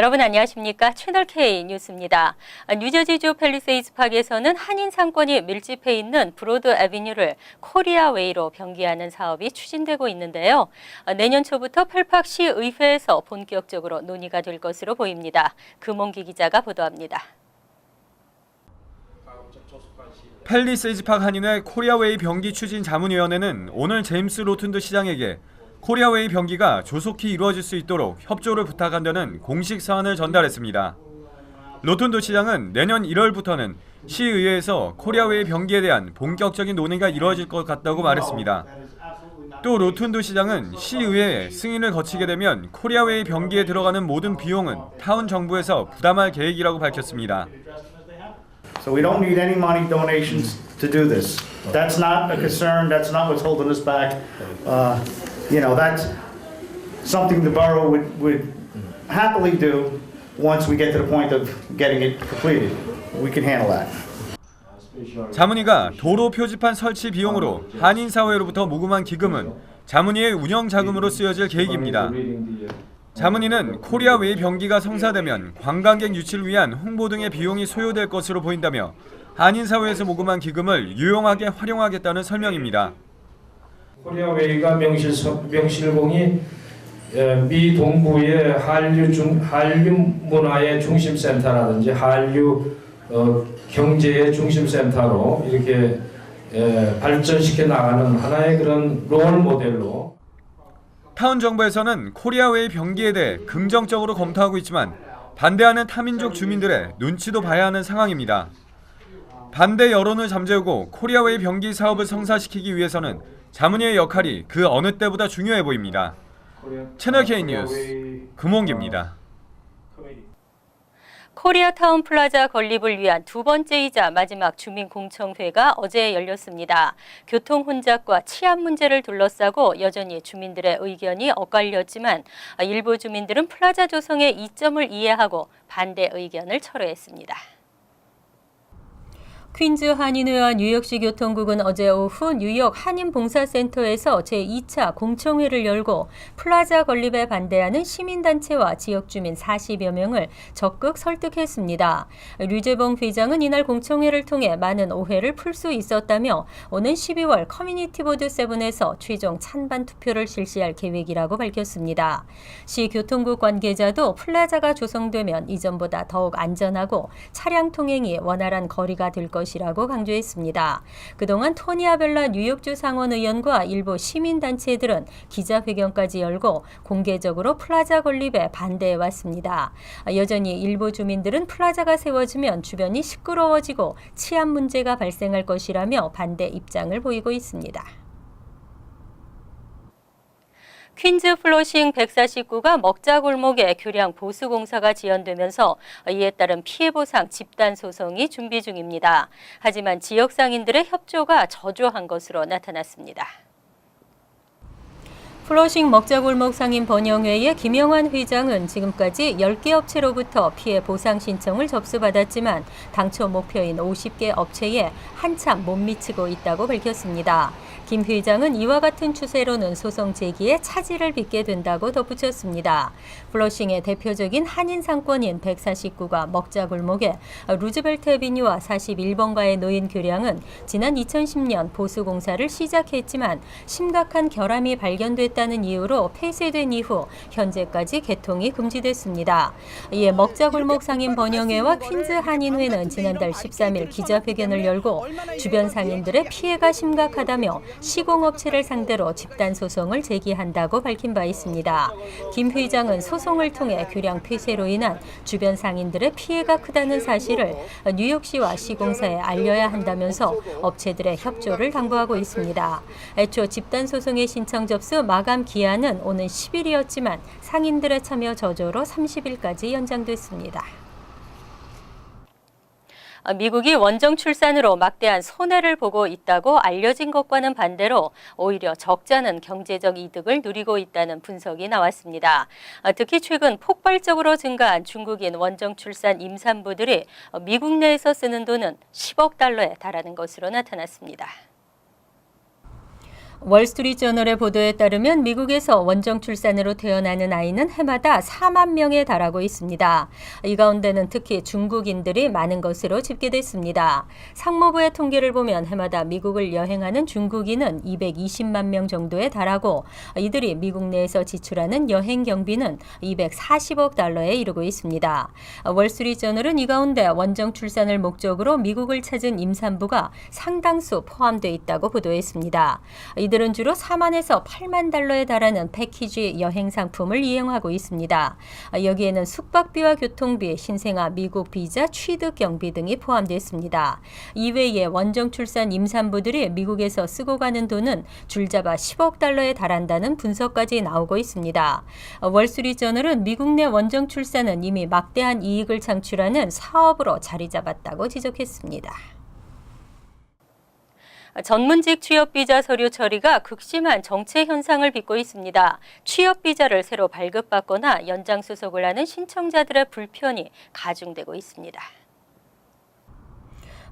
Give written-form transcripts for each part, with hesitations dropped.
여러분 안녕하십니까? 채널K 뉴스입니다. 뉴저지주 팰리세이드 파크에서는 한인 상권이 밀집해 있는 브로드 애비뉴를 코리아웨이로 변기하는 사업이 추진되고 있는데요. 내년 초부터 펠팍시 의회에서 본격적으로 논의가 될 것으로 보입니다. 금홍기 기자가 보도합니다. 팰리세이드 파크 한인회 코리아웨이 변기 추진 자문위원회는 오늘 제임스 로튼드 시장에게 코리아웨이 변기가 조속히 이루어질 수 있도록 협조를 부탁한다는 공식 사안을 전달했습니다. 로튼드 시장은 내년 1월부터는 시의회에서 코리아웨이 변기에 대한 본격적인 논의가 이루어질 것 같다고 말했습니다. 또 로튼드 시장은 시의회에 승인을 거치게 되면 코리아웨이 변기에 들어가는 모든 비용은 타운 정부에서 부담할 계획이라고 밝혔습니다. So we don't need any money donations to do this. That's not a concern. That's not what's holding us back. That's something the borough would happily do once we get to the point of getting it completed. We can handle that. 자문위가 도로 표지판 설치 비용으로 한인 사회로부터 모금한 기금은 자문위의 운영 자금으로 쓰여질 계획입니다. 자문위는 코리아웨이 변기가 성사되면 관광객 유치를 위한 홍보 등의 비용이 소요될 것으로 보인다며 한인 사회에서 모금한 기금을 유용하게 활용하겠다는 설명입니다. 코리아웨이가 명실공히 미 동부의 한류 문화의 중심센터라든지 한류 경제의 중심센터로 이렇게 발전시켜 나가는 하나의 그런 롤 모델로. 타운 정부에서는 코리아웨이 변기에 대해 긍정적으로 검토하고 있지만 반대하는 타민족 주민들의 눈치도 봐야 하는 상황입니다. 반대 여론을 잠재우고 코리아웨이 변기 사업을 성사시키기 위해서는 자문위의 역할이 그 어느 때보다 중요해 보입니다. 채널K 뉴스 금홍기입니다. 코리아타운 플라자 건립을 위한 두 번째이자 마지막 주민공청회가 어제 열렸습니다. 교통 혼잡과 치안 문제를 둘러싸고 여전히 주민들의 의견이 엇갈렸지만 일부 주민들은 플라자 조성의 이점을 이해하고 반대 의견을 철회했습니다. 퀸즈 한인회와 뉴욕시 교통국은 어제 오후 뉴욕 한인봉사센터에서 제2차 공청회를 열고 플라자 건립에 반대하는 시민단체와 지역주민 40여 명을 적극 설득했습니다. 류재봉 회장은 이날 공청회를 통해 많은 오해를 풀 수 있었다며 오는 12월 커뮤니티 보드 7에서 최종 찬반 투표를 실시할 계획이라고 밝혔습니다. 시 교통국 관계자도 플라자가 조성되면 이전보다 더욱 안전하고 차량 통행이 원활한 거리가 될 것이라고 강조했습니다. 그동안 토니 아벨라 뉴욕주 상원의원과 일부 시민단체들은 기자회견까지 열고 공개적으로 플라자 건립에 반대해왔습니다. 여전히 일부 주민들은 플라자가 세워지면 주변이 시끄러워지고 치안 문제가 발생할 것이라며 반대 입장을 보이고 있습니다. 퀸즈 플러싱 149가 먹자골목에 교량 보수공사가 지연되면서 이에 따른 피해보상 집단소송이 준비 중입니다. 하지만 지역 상인들의 협조가 저조한 것으로 나타났습니다. 플러싱 먹자골목 상인 번영회의 김영환 회장은 지금까지 10개 업체로부터 피해 보상 신청을 접수받았지만 당초 목표인 50개 업체에 한참 못 미치고 있다고 밝혔습니다. 김 회장은 이와 같은 추세로는 소송 제기에 차질을 빚게 된다고 덧붙였습니다. 플러싱의 대표적인 한인 상권인 149가 먹자골목에 루즈벨트 애비뉴와 41번가에 놓인 교량은 지난 2010년 보수공사를 시작했지만 심각한 결함이 발견됐다는 이유로 폐쇄된 이후 현재까지 개통이 금지됐습니다. 이에 먹자골목 상인 번영회와 퀸즈 한인회는 지난달 13일 기자회견을 열고 주변 상인들의 피해가 심각하다며 시공업체를 상대로 집단소송을 제기한다고 밝힌 바 있습니다. 김 회장은 소송을 통해 교량 폐쇄로 인한 주변 상인들의 피해가 크다는 사실을 뉴욕시와 시공사에 알려야 한다면서 업체들의 협조를 당부하고 있습니다. 애초 집단소송의 신청 접수 마감 기한은 오는 10일이었지만 상인들의 참여 저조로 30일까지 연장됐습니다. 미국이 원정 출산으로 막대한 손해를 보고 있다고 알려진 것과는 반대로 오히려 적자는 경제적 이득을 누리고 있다는 분석이 나왔습니다. 특히 최근 폭발적으로 증가한 중국인 원정 출산 임산부들이 미국 내에서 쓰는 돈은 10억 달러에 달하는 것으로 나타났습니다. 월스트리트저널의 보도에 따르면 미국에서 원정 출산으로 태어나는 아이는 해마다 4만 명에 달하고 있습니다. 이 가운데는 특히 중국인들이 많은 것으로 집계됐습니다. 상무부의 통계를 보면 해마다 미국을 여행하는 중국인은 220만 명 정도에 달하고 이들이 미국 내에서 지출하는 여행 경비는 240억 달러에 이르고 있습니다. 월스트리트저널은 이 가운데 원정 출산을 목적으로 미국을 찾은 임산부가 상당수 포함되어 있다고 보도했습니다. 이들은 주로 4만에서 8만 달러에 달하는 패키지 여행 상품을 이용하고 있습니다. 여기에는 숙박비와 교통비, 신생아 미국 비자, 취득 경비 등이 포함되어 있습니다. 이외에 원정 출산 임산부들이 미국에서 쓰고 가는 돈은 줄잡아 10억 달러에 달한다는 분석까지 나오고 있습니다. 월스트리트저널은 미국 내 원정 출산은 이미 막대한 이익을 창출하는 사업으로 자리 잡았다고 지적했습니다. 전문직 취업비자 서류 처리가 극심한 정체 현상을 빚고 있습니다. 취업비자를 새로 발급받거나 연장 수속을 하는 신청자들의 불편이 가중되고 있습니다.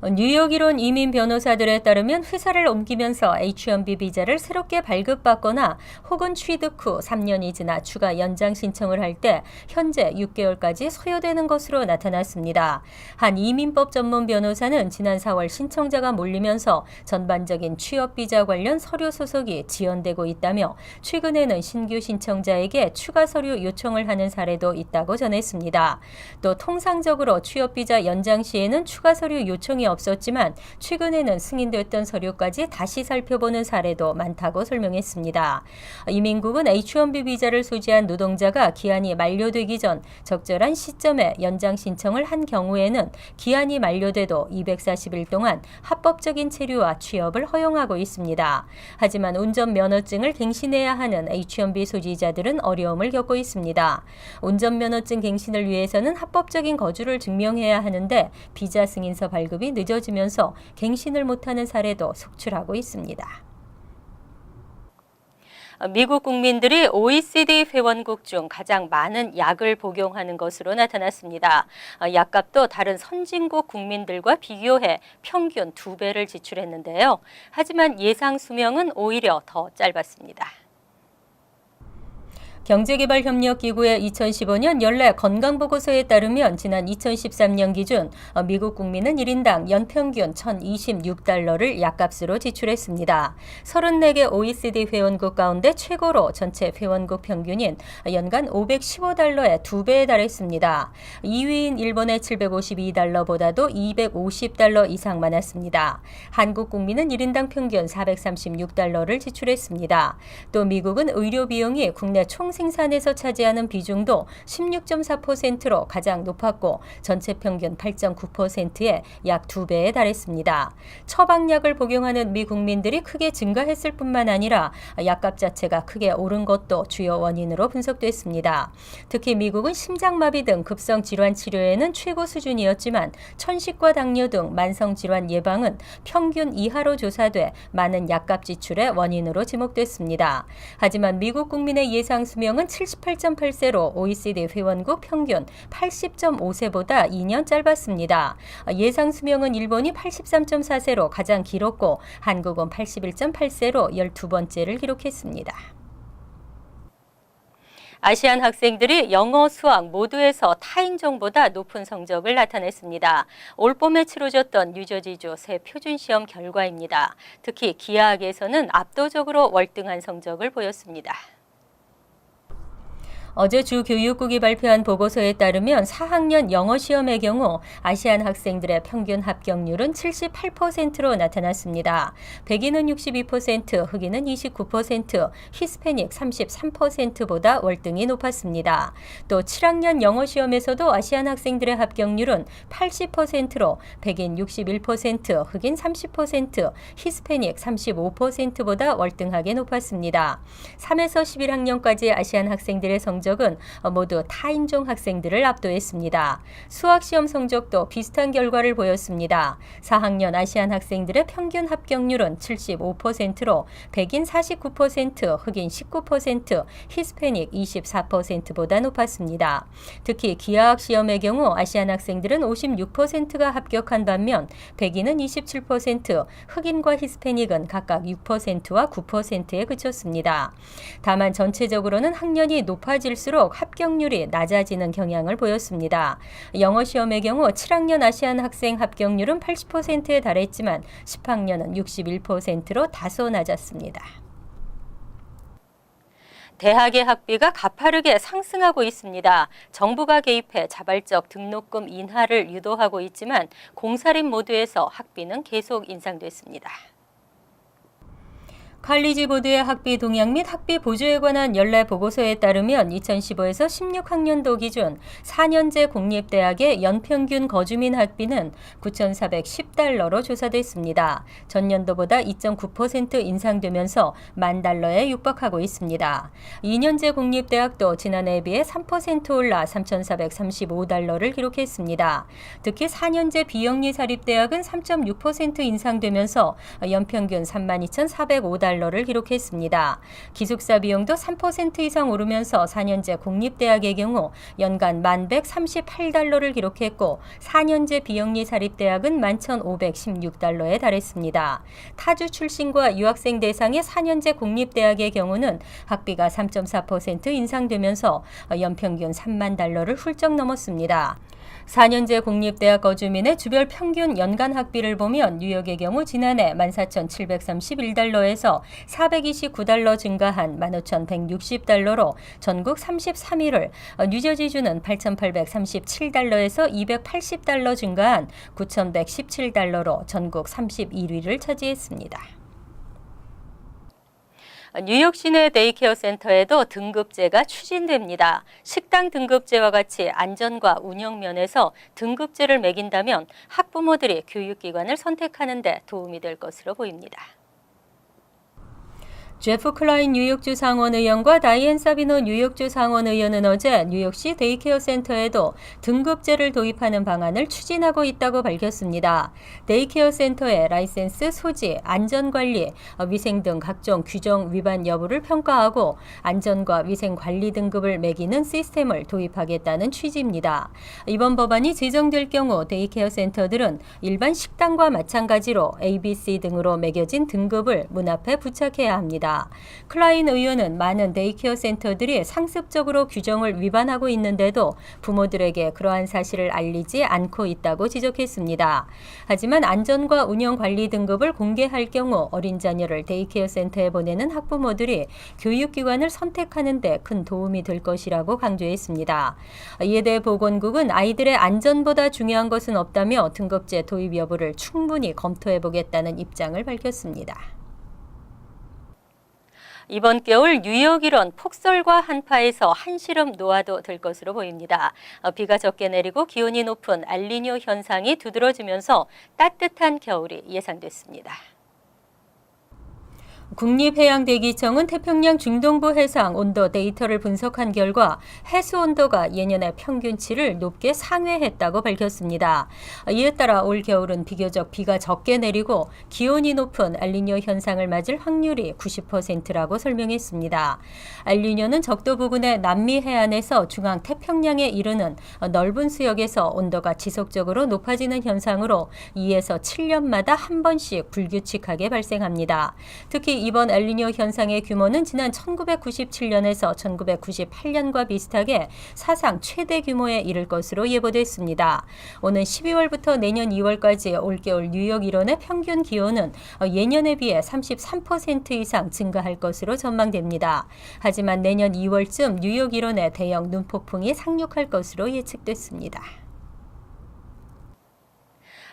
뉴욕 일원 이민 변호사들에 따르면 회사를 옮기면서 H-1B 비자를 새롭게 발급받거나 혹은 취득 후 3년이 지나 추가 연장 신청을 할 때 현재 6개월까지 소요되는 것으로 나타났습니다. 한 이민법 전문 변호사는 지난 4월 신청자가 몰리면서 전반적인 취업 비자 관련 서류 소속이 지연되고 있다며 최근에는 신규 신청자에게 추가 서류 요청을 하는 사례도 있다고 전했습니다. 또 통상적으로 취업 비자 연장 시에는 추가 서류 요청이 없었지만 최근에는 승인됐던 서류까지 다시 살펴보는 사례도 많다고 설명했습니다. 이민국은 H-1B 비자를 소지한 노동자가 기한이 만료되기 전 적절한 시점에 연장 신청을 한 경우에는 기한이 만료돼도 240일 동안 합법적인 체류와 취업을 허용하고 있습니다. 하지만 운전면허증을 갱신해야 하는 H-1B 소지자들은 어려움을 겪고 있습니다. 운전면허증 갱신을 위해서는 합법적인 거주를 증명해야 하는데 비자 승인서 발급이 늦어지면서 갱신을 못하는 사례도 속출하고 있습니다. 미국 국민들이 OECD 회원국 중 가장 많은 약을 복용하는 것으로 나타났습니다. 약값도 다른 선진국 국민들과 비교해 평균 2배를 지출했는데요. 하지만 예상 수명은 오히려 더 짧았습니다. 경제개발협력기구의 2015년 연례 건강보고서에 따르면 지난 2013년 기준 미국 국민은 1인당 연평균 1,026달러를 약값으로 지출했습니다. 34개 OECD 회원국 가운데 최고로 전체 회원국 평균인 연간 515달러의 2배에 달했습니다. 2위인 일본의 752달러보다도 250달러 이상 많았습니다. 한국 국민은 1인당 평균 436달러를 지출했습니다. 또 미국은 의료 비용이 국내 총 생산에서 차지하는 비중도 16.4%로 가장 높았고 전체 평균 8.9%에 약 2배에 달했습니다. 처방약을 복용하는 미 국민들이 크게 증가했을 뿐만 아니라 약값 자체가 크게 오른 것도 주요 원인으로 분석됐습니다. 특히 미국은 심장마비 등 급성 질환 치료에는 최고 수준이었지만 천식과 당뇨 등 만성 질환 예방은 평균 이하로 조사돼 많은 약값 지출의 원인으로 지목됐습니다. 하지만 미국 국민의 예상 수명은 78.8세로 OECD 회원국 평균 80.5세보다 2년 짧았습니다. 예상 수명은 일본이 83.4세로 가장 길었고 한국은 81.8세로 12번째를 기록했습니다. 아시안 학생들이 영어, 수학 모두에서 타인종보다 높은 성적을 나타냈습니다. 올 봄에 치러졌던 뉴저지주 새 표준시험 결과입니다. 특히 기하학에서는 압도적으로 월등한 성적을 보였습니다. 어제 주 교육국이 발표한 보고서에 따르면 4학년 영어 시험의 경우 아시안 학생들의 평균 합격률은 78%로 나타났습니다. 백인은 62%, 흑인은 29%, 히스패닉 33%보다 월등히 높았습니다. 또 7학년 영어 시험에서도 아시안 학생들의 합격률은 80%로 백인 61%, 흑인 30%, 히스패닉 35%보다 월등하게 높았습니다. 3에서 11학년까지 아시안 학생들의 성적은 성적은 모두 타인종 학생들을 압도했습니다. 수학시험 성적도 비슷한 결과를 보였습니다. 4학년 아시안 학생들의 평균 합격률은 75%로 백인 49%, 흑인 19%, 히스패닉 24%보다 높았습니다. 특히 기하학 시험의 경우 아시안 학생들은 56%가 합격한 반면 백인은 27%, 흑인과 히스패닉은 각각 6%와 9%에 그쳤습니다. 다만 전체적으로는 학년이 높아질수록 합격률이 낮아지는 경향을 보였습니다. 영어 시험의 경우 7학년 아시안 학생 합격률은 80%에 달했지만 10학년은 61%로 다소 낮았습니다. 대학의 학비가 가파르게 상승하고 있습니다. 정부가 개입해 자발적 등록금 인하를 유도하고 있지만 공사립 모두에서 학비는 계속 인상됐습니다. 칼리지 보드의 학비 동향 및 학비 보조에 관한 연례 보고서에 따르면 2015에서 16학년도 기준 4년제 공립대학의 연평균 거주민 학비는 9,410달러로 조사됐습니다. 전년도보다 2.9% 인상되면서 $10,000에 육박하고 있습니다. 2년제 공립대학도 지난해에 비해 3% 올라 3,435달러를 기록했습니다. 특히 4년제 비영리 사립대학은 3.6% 인상되면서 연평균 32,405달러를 기록했습니다. 기숙사 비용도 3% 이상 오르면서 4년제 공립대학의 경우 연간 1,138달러를 기록했고 4년제 비영리 사립대학은 11,516달러에 달했습니다. 타주 출신과 유학생 대상의 4년제 공립대학의 경우는 학비가 3.4% 인상되면서 연평균 3만 달러를 훌쩍 넘었습니다. 4년제 공립대학 거주민의 주별 평균 연간 학비를 보면 뉴욕의 경우 지난해 14,731달러에서 429달러 증가한 15,160달러로 전국 33위를, 뉴저지주는 8,837달러에서 280달러 증가한 9,117달러로 전국 31위를 차지했습니다. 뉴욕 시내 데이케어 센터에도 등급제가 추진됩니다. 식당 등급제와 같이 안전과 운영 면에서 등급제를 매긴다면 학부모들이 교육기관을 선택하는 데 도움이 될 것으로 보입니다. 제프 클라인 뉴욕주 상원의원과 다이앤 사비노 뉴욕주 상원의원은 어제 뉴욕시 데이케어 센터에도 등급제를 도입하는 방안을 추진하고 있다고 밝혔습니다. 데이케어 센터의 라이센스 소지, 안전관리, 위생 등 각종 규정 위반 여부를 평가하고 안전과 위생 관리 등급을 매기는 시스템을 도입하겠다는 취지입니다. 이번 법안이 제정될 경우 데이케어 센터들은 일반 식당과 마찬가지로 ABC 등으로 매겨진 등급을 문 앞에 부착해야 합니다. 클라인 의원은 많은 데이케어 센터들이 상습적으로 규정을 위반하고 있는데도 부모들에게 그러한 사실을 알리지 않고 있다고 지적했습니다. 하지만 안전과 운영 관리 등급을 공개할 경우 어린 자녀를 데이케어 센터에 보내는 학부모들이 교육기관을 선택하는 데 큰 도움이 될 것이라고 강조했습니다. 이에 대해 보건국은 아이들의 안전보다 중요한 것은 없다며 등급제 도입 여부를 충분히 검토해보겠다는 입장을 밝혔습니다. 이번 겨울 뉴욕 일원 폭설과 한파에서 한시름 놓아도 될 것으로 보입니다. 비가 적게 내리고 기온이 높은 엘니뇨 현상이 두드러지면서 따뜻한 겨울이 예상됐습니다. 국립해양대기청은 태평양 중동부 해상 온도 데이터를 분석한 결과 해수 온도가 예년의 평균치를 높게 상회했다고 밝혔습니다. 이에 따라 올 겨울은 비교적 비가 적게 내리고 기온이 높은 엘니뇨 현상을 맞을 확률이 90%라고 설명했습니다. 엘니뇨는 적도 부근의 남미 해안에서 중앙 태평양에 이르는 넓은 수역에서 온도가 지속적으로 높아지는 현상으로 2에서 7년마다 한 번씩 불규칙하게 발생합니다. 특히 이번 엘니뇨 현상의 규모는 지난 1997년에서 1998년과 비슷하게 사상 최대 규모에 이를 것으로 예보됐습니다. 오는 12월부터 내년 2월까지 올겨울 뉴욕 일원의 평균 기온은 예년에 비해 33% 이상 증가할 것으로 전망됩니다. 하지만 내년 2월쯤 뉴욕 일원의 대형 눈폭풍이 상륙할 것으로 예측됐습니다.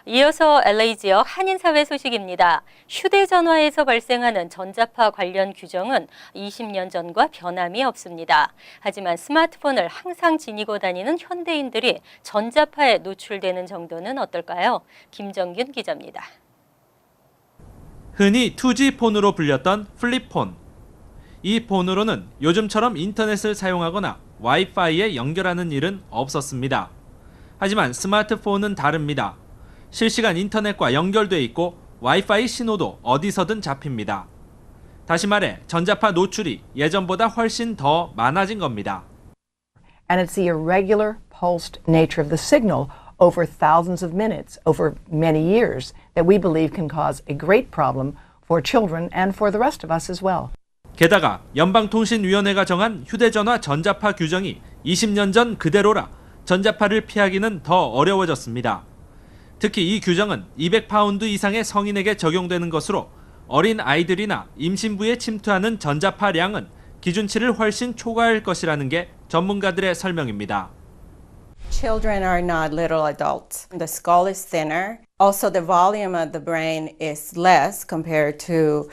이어서 LA 지역 한인사회 소식입니다. 휴대전화에서 발생하는 전자파 관련 규정은 20년 전과 변함이 없습니다. 하지만 스마트폰을 항상 지니고 다니는 현대인들이 전자파에 노출되는 정도는 어떨까요? 김정균 기자입니다. 흔히 2G 폰으로 불렸던 플립폰. 이 폰으로는 요즘처럼 인터넷을 사용하거나 와이파이에 연결하는 일은 없었습니다. 하지만 스마트폰은 다릅니다. 실시간 인터넷과 연결돼 있고 와이파이 신호도 어디서든 잡힙니다. 다시 말해 전자파 노출이 예전보다 훨씬 더 많아진 겁니다. And it's the irregular, pulsed nature of the signal over thousands of minutes, over many years, that we believe can cause a great problem for children and for the rest of us as well. 게다가 연방통신위원회가 정한 휴대전화 전자파 규정이 20년 전 그대로라 전자파를 피하기는 더 어려워졌습니다. 특히 이 규정은 200파운드 이상의 성인에게 적용되는 것으로 어린 아이들이나 임신부에 침투하는 전자파량은 기준치를 훨씬 초과할 것이라는 게 전문가들의 설명입니다. Children are not little adults. The skull is thinner. Also, the volume of the brain is less compared to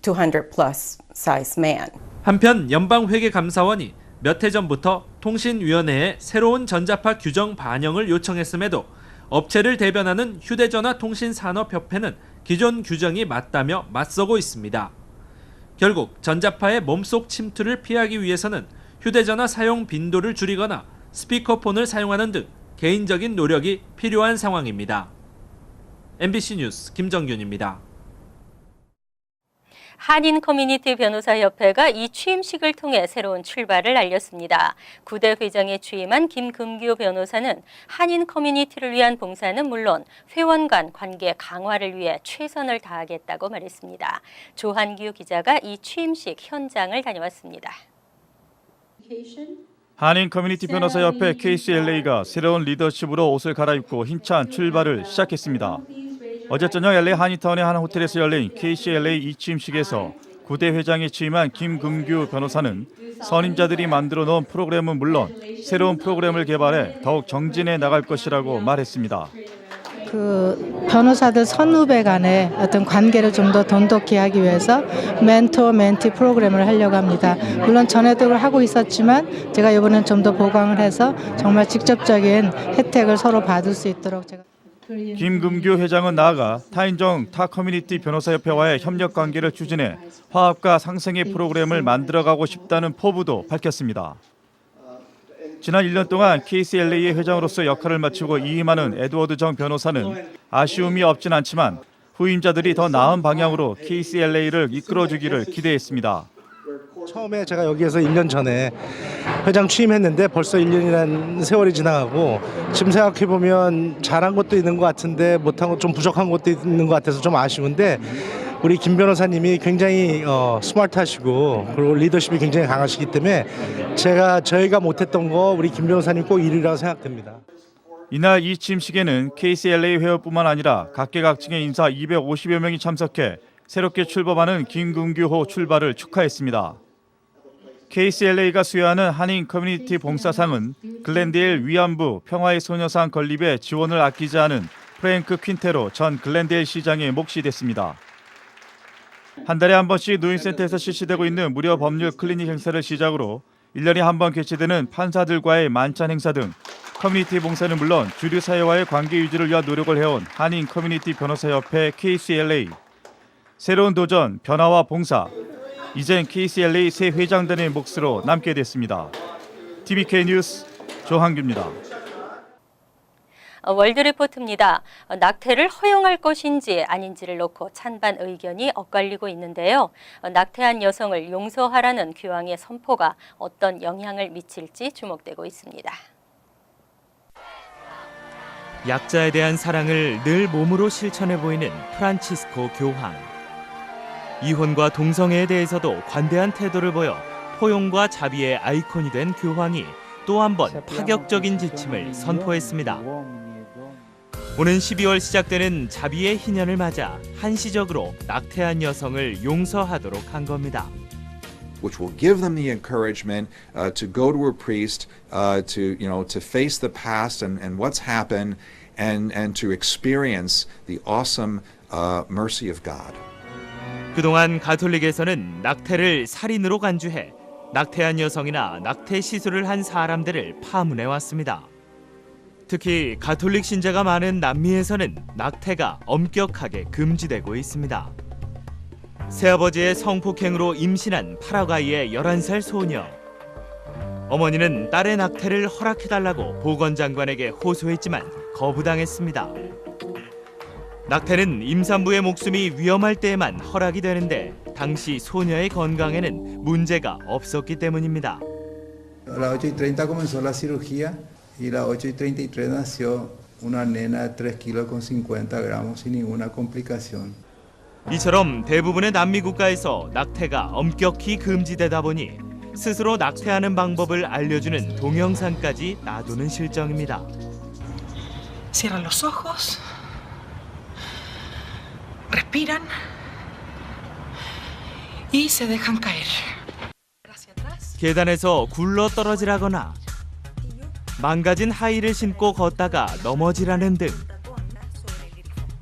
200 plus size man. 한편 연방회계감사원이 몇 해 전부터 통신위원회에 새로운 전자파 규정 반영을 요청했음에도 업체를 대변하는 휴대전화 통신산업협회는 기존 규정이 맞다며 맞서고 있습니다. 결국 전자파의 몸속 침투를 피하기 위해서는 휴대전화 사용 빈도를 줄이거나 스피커폰을 사용하는 등 개인적인 노력이 필요한 상황입니다. MBC 뉴스 김정균입니다. 한인 커뮤니티 변호사협회가 이 취임식을 통해 새로운 출발을 알렸습니다. 9대 회장에 취임한 김금규 변호사는 한인 커뮤니티를 위한 봉사는 물론 회원 간 관계 강화를 위해 최선을 다하겠다고 말했습니다. 조한규 기자가 이 취임식 현장을 다녀왔습니다. 한인 커뮤니티 변호사협회 KCLA가 새로운 리더십으로 옷을 갈아입고 힘찬 출발을 시작했습니다. 어제 저녁 LA 한인타운의 한 호텔에서 열린 KCLA 이 취임식에서 9대 회장에 취임한 김금규 변호사는 선임자들이 만들어 놓은 프로그램은 물론 새로운 프로그램을 개발해 더욱 정진해 나갈 것이라고 말했습니다. 그 변호사들 선후배 간의 어떤 관계를 좀 더 돈독히 하기 위해서 멘토 멘티 프로그램을 하려고 합니다. 물론 전에도 하고 있었지만 제가 이번엔 좀 더 보강을 해서 정말 직접적인 혜택을 서로 받을 수 있도록 제가. 김금규 회장은 나아가 타인종 타 커뮤니티 변호사협회와의 협력 관계를 추진해 화합과 상생의 프로그램을 만들어가고 싶다는 포부도 밝혔습니다. 지난 1년 동안 KCLA의 회장으로서 역할을 마치고 이임하는 에드워드 정 변호사는 아쉬움이 없진 않지만 후임자들이 더 나은 방향으로 KCLA를 이끌어주기를 기대했습니다. 처음에 제가 여기에서 1년 전에 회장 취임했는데 벌써 1년이라는 세월이 지나가고 지금 생각해보면 잘한 것도 있는 것 같은데 못한 것 좀 부족한 것도 있는 것 같아서 좀 아쉬운데 우리 김 변호사님이 굉장히 스마트하시고 그리고 리더십이 굉장히 강하시기 때문에 저희가 못했던 거 우리 김 변호사님 꼭 이루리라고 생각됩니다. 이날 이 취임식에는 KCLA 회원뿐만 아니라 각계각층의 인사 250여 명이 참석해 새롭게 출범하는 김금규호 출발을 축하했습니다. KCLA가 수여하는 한인 커뮤니티 봉사상은 글렌데일 위안부 평화의 소녀상 건립에 지원을 아끼지 않은 프랭크 퀸테로 전 글렌데일 시장의 몫이 됐습니다. 한 달에 한 번씩 노인센터에서 실시되고 있는 무료 법률 클리닉 행사를 시작으로 1년에 한 번 개최되는 판사들과의 만찬 행사 등 커뮤니티 봉사는 물론 주류 사회와의 관계 유지를 위한 노력을 해온 한인 커뮤니티 변호사협회 KCLA. 새로운 도전, 변화와 봉사. 이젠 KCLA 새 회장단의 몫으로 남게 됐습니다. TVK 뉴스 조한규입니다. 월드리포트입니다. 낙태를 허용할 것인지 아닌지를 놓고 찬반 의견이 엇갈리고 있는데요. 낙태한 여성을 용서하라는 교황의 선포가 어떤 영향을 미칠지 주목되고 있습니다. 약자에 대한 사랑을 늘 몸으로 실천해 보이는 프란치스코 교황. 이혼과 동성애에 대해서도 관대한 태도를 보여 포용과 자비의 아이콘이 된 교황이 또 한 번 파격적인 지침을 선포했습니다. 오는 12월 시작되는 자비의 희년을 맞아 한시적으로 낙태한 여성을 용서하도록 한 겁니다. Which will give them the encouragement to go to a priest, to face the past and what's happened, and to experience the awesome mercy of God. 그동안 가톨릭에서는 낙태를 살인으로 간주해 낙태한 여성이나 낙태 시술을 한 사람들을 파문해 왔습니다. 특히 가톨릭 신자가 많은 남미에서는 낙태가 엄격하게 금지되고 있습니다. 새아버지의 성폭행으로 임신한 파라과이의 11살 소녀. 어머니는 딸의 낙태를 허락해달라고 보건장관에게 호소했지만 거부당했습니다. 낙태는 임산부의 목숨이 위험할 때에만 허락이 되는데 당시 소녀의 건강에는 문제가 없었기 때문입니다. A las 8:30 comenzó la cirugía y a las 8:33 nació una nena de 3 kilos con 50 gramos sin ninguna complicación. 이처럼 대부분의 남미 국가에서 낙태가 엄격히 금지되다 보니 스스로 낙태하는 방법을 알려주는 동영상까지 놔두는 실정입니다. Cierran los ojos, respiran y se dejan caer. 계단에서 굴러 떨어지라거나 망가진 하이를 신고 걷다가 넘어지라는 등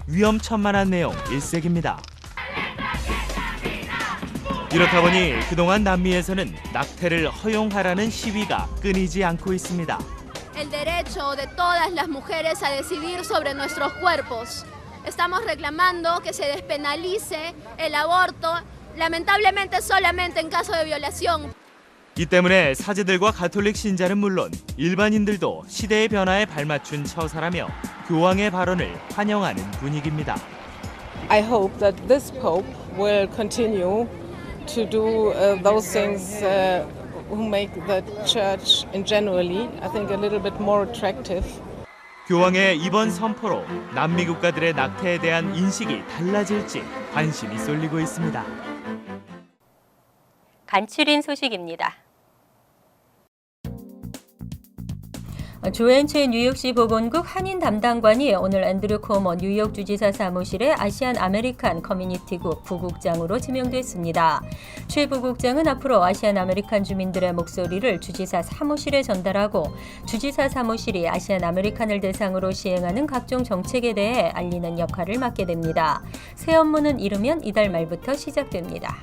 위험천만한 내용 일색입니다. 이렇다 보니 그동안 남미에서는 낙태를 허용하라는 시위가 끊이지 않고 있습니다. El derecho de todas las mujeres a decidir sobre nuestros cuerpos. Estamos reclamando que se despenalice el aborto, lamentablemente solamente en caso de violación. 이 때문에 사제들과 가톨릭 신자는 물론 일반인들도 시대의 변화에 발맞춘 처사라며 교황의 발언을 환영하는 분위기입니다. I hope that this Pope will continue to do those things who make the church in generally, I think, a little bit more attractive. 교황의 이번 선포로 남미 국가들의 낙태에 대한 인식이 달라질지 관심이 쏠리고 있습니다. 간추린 소식입니다. 조앤 최 뉴욕시 보건국 한인 담당관이 오늘 앤드류 코모 뉴욕 주지사 사무실의 아시안 아메리칸 커뮤니티국 부국장으로 지명됐습니다. 최 부국장은 앞으로 아시안 아메리칸 주민들의 목소리를 주지사 사무실에 전달하고 주지사 사무실이 아시안 아메리칸을 대상으로 시행하는 각종 정책에 대해 알리는 역할을 맡게 됩니다. 새 업무는 이르면 이달 말부터 시작됩니다.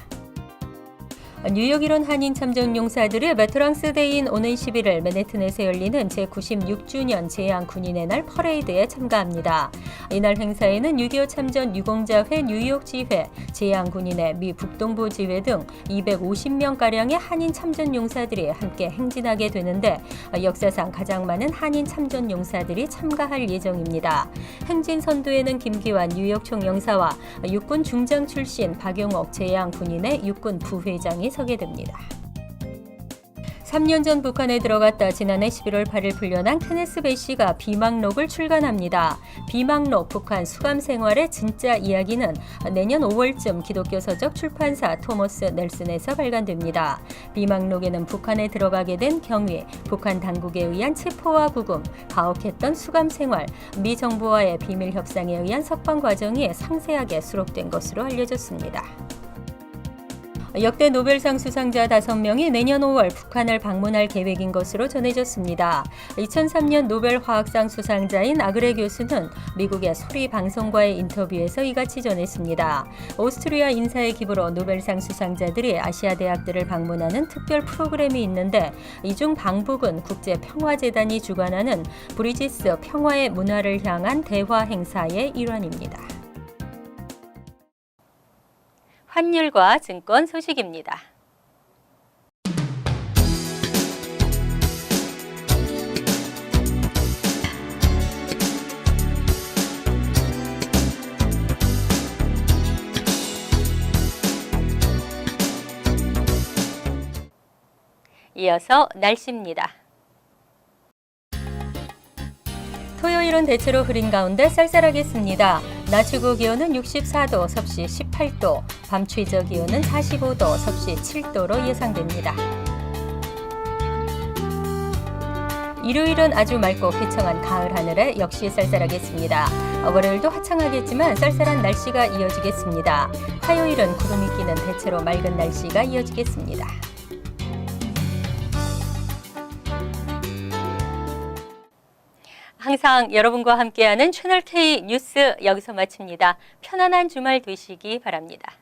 뉴욕 일원 한인 참전용사들의 베테랑스 데이인 오는 11일 맨해튼에서 열리는 제96주년 제양 군인의 날 퍼레이드에 참가합니다. 이날 행사에는 6.25 참전 유공자회 뉴욕지회, 제양 군인의 미 북동부 지회 등 250명가량의 한인 참전용사들이 함께 행진하게 되는데 역사상 가장 많은 한인 참전용사들이 참가할 예정입니다. 행진 선두에는 김기환 뉴욕 총영사와 육군 중장 출신 박용옥 제양 군인의 육군 부회장이 서게 됩니다. 3년 전 북한에 들어갔다 지난해 11월 8일 풀려난 케네스 베시가 비망록을 출간합니다. 비망록 북한 수감 생활의 진짜 이야기는 내년 5월쯤 기독교 서적 출판사 토머스 넬슨에서 발간됩니다. 비망록에는 북한에 들어가게 된 경위, 북한 당국에 의한 체포와 구금, 가혹했던 수감 생활, 미 정부와의 비밀 협상에 의한 석방 과정이 상세하게 수록된 것으로 알려졌습니다. 역대 노벨상 수상자 5명이 내년 5월 북한을 방문할 계획인 것으로 전해졌습니다. 2003년 노벨 화학상 수상자인 아그레 교수는 미국의 소리 방송과의 인터뷰에서 이같이 전했습니다. 오스트리아 인사의 기부로 노벨상 수상자들이 아시아 대학들을 방문하는 특별 프로그램이 있는데 이 중 방북은 국제평화재단이 주관하는 브리지스 평화의 문화를 향한 대화 행사의 일환입니다. 환율과 증권 소식입니다. 이어서 날씨입니다. 토요일은 대체로 흐린 가운데 쌀쌀하겠습니다. 낮 최고 기온은 64도, 섭씨 18도, 밤 최저 기온은 45도, 섭씨 7도로 예상됩니다. 일요일은 아주 맑고 쾌청한 가을 하늘에 역시 쌀쌀하겠습니다. 월요일도 화창하겠지만 쌀쌀한 날씨가 이어지겠습니다. 화요일은 구름이 끼는 대체로 맑은 날씨가 이어지겠습니다. 항상 여러분과 함께하는 채널K 뉴스 여기서 마칩니다. 편안한 주말 되시기 바랍니다.